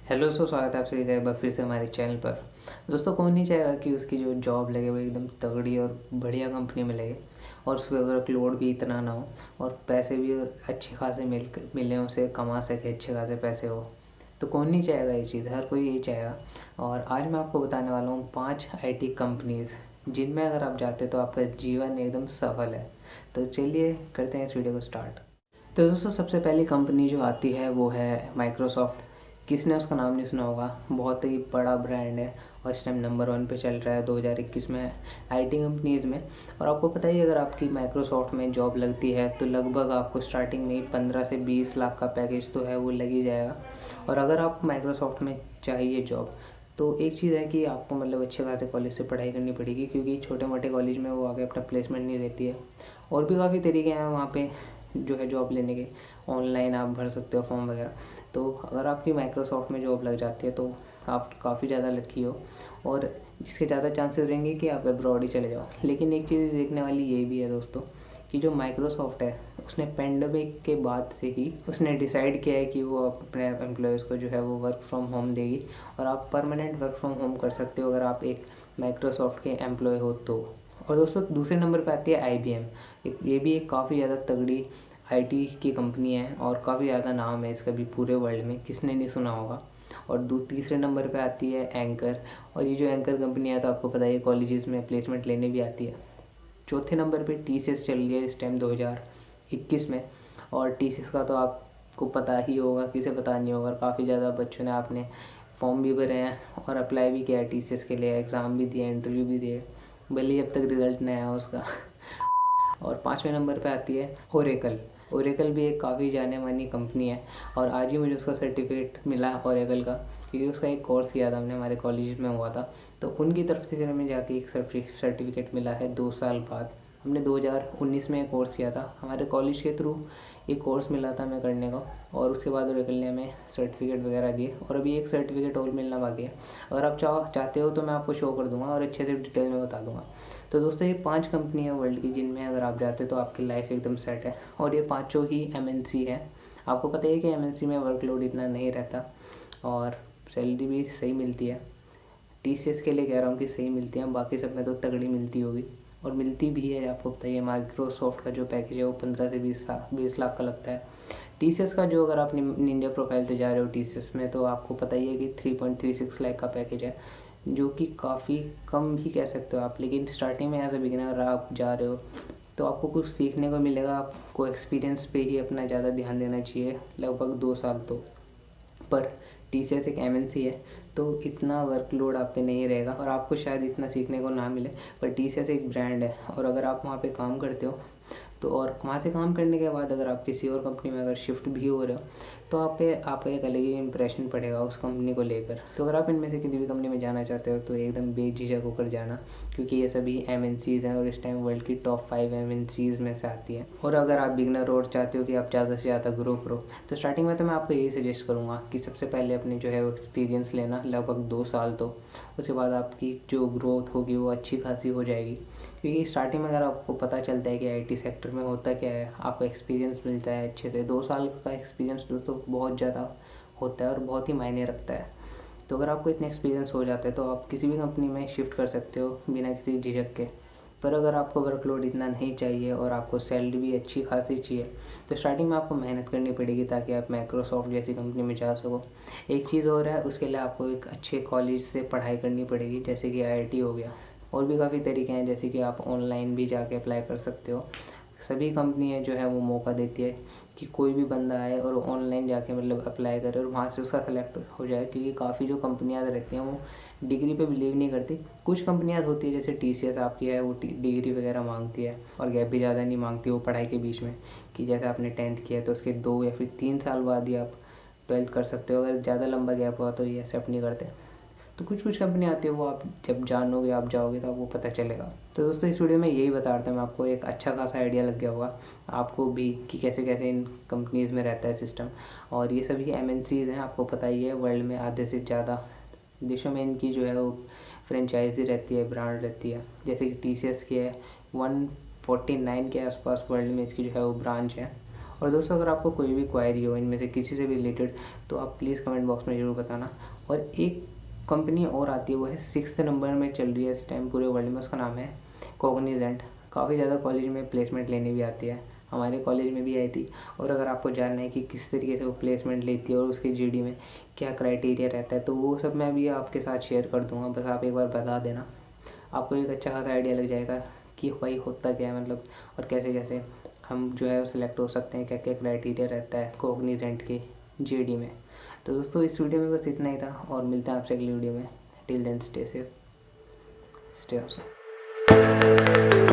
Hello स्वागत है आप सभी का एक बार फिर से हमारे चैनल पर। दोस्तों, कौन नहीं चाहेगा कि उसकी जो जॉब लगे वो एकदम तगड़ी और बढ़िया कंपनी में लगे और उस पर वर्कलोड भी इतना ना हो और पैसे भी और अच्छे खासे मिले, उसे कमा सके अच्छे खासे पैसे हो। तो कौन नहीं चाहेगा ये चीज़, हर कोई यही चाहेगा। और आज मैं आपको बताने वाला हूँ 5 आईटी कंपनीज़ जिनमें अगर आप जाते तो आपका जीवन एकदम सफल है। तो चलिए करते हैं इस वीडियो को स्टार्ट। तो दोस्तों, सबसे पहली कंपनी जो आती है वो है माइक्रोसॉफ्ट। किसने उसका नाम नहीं सुना होगा, बहुत ही बड़ा ब्रांड है और इस टाइम नंबर 1 पे चल रहा है 2021 में आईटी कंपनीज़ में। और आपको पता ही है, अगर आपकी माइक्रोसॉफ्ट में जॉब लगती है तो लगभग आपको स्टार्टिंग में ही 15 से 20 लाख का पैकेज तो है वो लग ही जाएगा। और अगर आपको माइक्रोसॉफ्ट में चाहिए जॉब तो एक चीज़ है कि आपको मतलब अच्छे खासे कॉलेज से पढ़ाई करनी पड़ेगी, क्योंकि छोटे मोटे कॉलेज में वो आगे अपना प्लेसमेंट नहीं देती है। और भी काफ़ी तरीके हैं वहाँ पे जो है जॉब लेने के, ऑनलाइन आप भर सकते हो फॉर्म वगैरह। तो अगर आपकी माइक्रोसॉफ्ट में जॉब लग जाती है तो आप काफ़ी ज़्यादा लकी हो और इसके ज़्यादा चांसेस रहेंगे कि आप अब्रॉड ही चले जाओ। लेकिन एक चीज़ देखने वाली ये भी है दोस्तों कि जो माइक्रोसॉफ्ट है उसने पेंडेमिक के बाद से ही उसने डिसाइड किया है कि वो अपने एम्प्लॉयज़ को जो है वो वर्क फ्रॉम होम देगी और आप परमानेंट वर्क फ्रॉम होम कर सकते हो अगर आप एक माइक्रोसॉफ्ट के एम्प्लॉय हो तो। और दोस्तों, दूसरे नंबर पे आती है IBM। ये भी एक काफ़ी ज़्यादा तगड़ी आईटी की कंपनी है और काफ़ी ज़्यादा नाम है इसका भी पूरे वर्ल्ड में, किसने नहीं सुना होगा। और तीसरे नंबर पे आती है एंकर। और ये जो एंकर कंपनी है तो आपको पता है कॉलेजेस में प्लेसमेंट लेने भी आती है। चौथे नंबर पे TCS चल रही है इस टाइम 2021 में। और TCS का तो आपको पता ही होगा, किसे पता नहीं होगा। काफ़ी ज़्यादा बच्चों ने आपने फॉर्म भी भरे हैं और अप्लाई भी किया है TCS के लिए, एग्ज़ाम भी दिए, इंटरव्यू भी दिए, भले ही अब तक रिजल्ट नहीं आया उसका। और पाँचवें नंबर पे आती है ओरेकल। ओरेकल भी एक काफ़ी जाने मानी कंपनी है और आज ही मुझे उसका सर्टिफिकेट मिला ओरेकल का, क्योंकि उसका एक कोर्स किया था हमने, हमारे कॉलेज में हुआ था। तो उनकी तरफ से फिर हमें जाके एक सर्टिफिकेट मिला है 2 साल बाद। हमने 2019 में एक कोर्स किया था, हमारे कॉलेज के थ्रू एक कोर्स मिला था हमें करने का। और उसके बाद ओरेकल ने हमें सर्टिफिकेट वगैरह दिए और अभी एक सर्टिफिकेट और मिलना बाकी है। अगर आप चाहते हो तो मैं आपको शो कर दूंगा और अच्छे से डिटेल में बता दूंगा। तो दोस्तों, ये 5 कंपनी है वर्ल्ड की जिनमें अगर आप जाते तो आपकी लाइफ एकदम सेट है। और ये पाँचों ही MNC है। आपको पता है कि MNC में वर्कलोड इतना नहीं रहता और सैलरी भी सही मिलती है। TCS के लिए कह रहा हूँ कि सही मिलती है, बाकी सब में तो तगड़ी मिलती होगी और मिलती भी है। आपको पता ही है माइक्रोसॉफ्ट का जो पैकेज है वो 15 से 20 लाख का लगता है। TCS का जो, अगर आप निंजा प्रोफाइल से जा रहे हो TCS में, तो आपको पता ही है कि 3.36 लाख का पैकेज है, जो कि काफ़ी कम भी कह सकते हो आप। लेकिन स्टार्टिंग में एज अ बिगिनर अगर आप जा रहे हो तो आपको कुछ सीखने को मिलेगा। आपको एक्सपीरियंस पे ही अपना ज़्यादा ध्यान देना चाहिए, लगभग 2 साल तो। पर TCS एक MNC है तो इतना वर्कलोड आप पे नहीं रहेगा और आपको शायद इतना सीखने को ना मिले। पर TCS एक ब्रांड है और अगर आप वहाँ पे काम करते हो तो, और वहाँ से काम करने के बाद अगर आप किसी और कंपनी में अगर शिफ्ट भी हो रहे हो तो आप पे आपका एक अलग ही इंप्रेशन पड़ेगा उस कंपनी को लेकर। तो अगर आप इनमें से किसी भी कंपनी में जाना चाहते हो तो एकदम बेझिझक होकर जाना, क्योंकि ये सभी MNCs हैं और इस टाइम वर्ल्ड की टॉप 5 MNCs में से आती है। और अगर आप बिगनर और चाहते हो कि आप ज़्यादा से ज़्यादा ग्रो करो तो स्टार्टिंग में तो मैं आपको यही सजेस्ट करूँगा कि सबसे पहले अपने जो है वो एक्सपीरियंस लेना, लगभग 2 साल तो। उसके बाद आपकी जो ग्रोथ होगी वो अच्छी खासी हो जाएगी, क्योंकि स्टार्टिंग में अगर आपको पता चलता है कि आईटी सेक्टर में होता क्या है, आपको एक्सपीरियंस मिलता है अच्छे से। 2 साल का एक्सपीरियंस दोस्तों बहुत ज़्यादा होता है और बहुत ही मायने रखता है। तो अगर आपको इतना एक्सपीरियंस हो जाता है तो आप किसी भी कंपनी में शिफ्ट कर सकते हो बिना किसी झिझक के। पर अगर आपको वर्कलोड इतना नहीं चाहिए और आपको सैलरी भी अच्छी खासी चाहिए तो स्टार्टिंग में आपको मेहनत करनी पड़ेगी ताकि आप माइक्रोसॉफ्ट जैसी कंपनी में जा सको। एक चीज़ और है, उसके लिए आपको एक अच्छे कॉलेज से पढ़ाई करनी पड़ेगी, जैसे कि IIT हो गया। और भी काफ़ी तरीके हैं, जैसे कि आप ऑनलाइन भी जाके अप्लाई कर सकते हो। सभी कंपनियां जो है वो मौका देती है कि कोई भी बंदा आए और ऑनलाइन जाके मतलब अप्लाई करे और वहाँ से उसका सेलेक्ट हो जाए, क्योंकि काफ़ी जो कंपनियां रहती हैं वो डिग्री पे बिलीव नहीं करती। कुछ कंपनियां होती है जैसे TCS आपकी है, वो डिग्री वगैरह मांगती है और गैप भी ज़्यादा नहीं मांगती वो पढ़ाई के बीच में, कि जैसे आपने 10th किया है तो उसके 2 या फिर 3 साल बाद ही आप 12th कर सकते हो। अगर ज़्यादा लंबा गैप हुआ तो ये एक्सेप्ट नहीं करते। तो कुछ कुछ कंपनी आती है वो आप जब जानोगे, आप जाओगे तो आपको पता चलेगा। तो दोस्तों, इस वीडियो में यही बता रहा था मैं आपको, एक अच्छा खासा आइडिया लग गया होगा आपको भी कि कैसे कैसे इन कंपनीज़ में रहता है सिस्टम। और ये सभी MNCs हैं, आपको पता ही है वर्ल्ड में आधे से ज़्यादा देशों में इनकी जो है वो फ्रेंचाइजी रहती है, ब्रांड रहती है। जैसे कि TCS की है 149 के आसपास वर्ल्ड में इसकी जो है वो ब्रांच है। और दोस्तों अगर आपको कोई भी क्वायरी हो इनमें से किसी से भी रिलेटेड तो आप प्लीज़ कमेंट बॉक्स में ज़रूर बताना। और एक कंपनी और आती है, वो है 6th नंबर में चल रही है इस टाइम पूरे वर्ल्ड में, उसका नाम है कॉग्निजेंट। काफ़ी ज़्यादा कॉलेज में प्लेसमेंट लेने भी आती है, हमारे कॉलेज में भी आई थी। और अगर आपको जानना है कि किस तरीके से वो प्लेसमेंट लेती है और उसके जीडी में क्या क्राइटेरिया रहता है तो वो सब मैं भी आपके साथ शेयर कर दूंगा, बस आप एक बार बता देना, आपको एक अच्छा खासा आइडिया लग जाएगा कि भाई होता क्या है मतलब, और कैसे कैसे हम जो है सिलेक्ट हो सकते हैं, क्या क्या क्राइटेरिया रहता है कॉग्निजेंट के जीडी में। तो दोस्तों इस वीडियो में बस इतना ही था, और मिलते हैं आपसे अगली वीडियो में। Till then stay safe, stay awesome.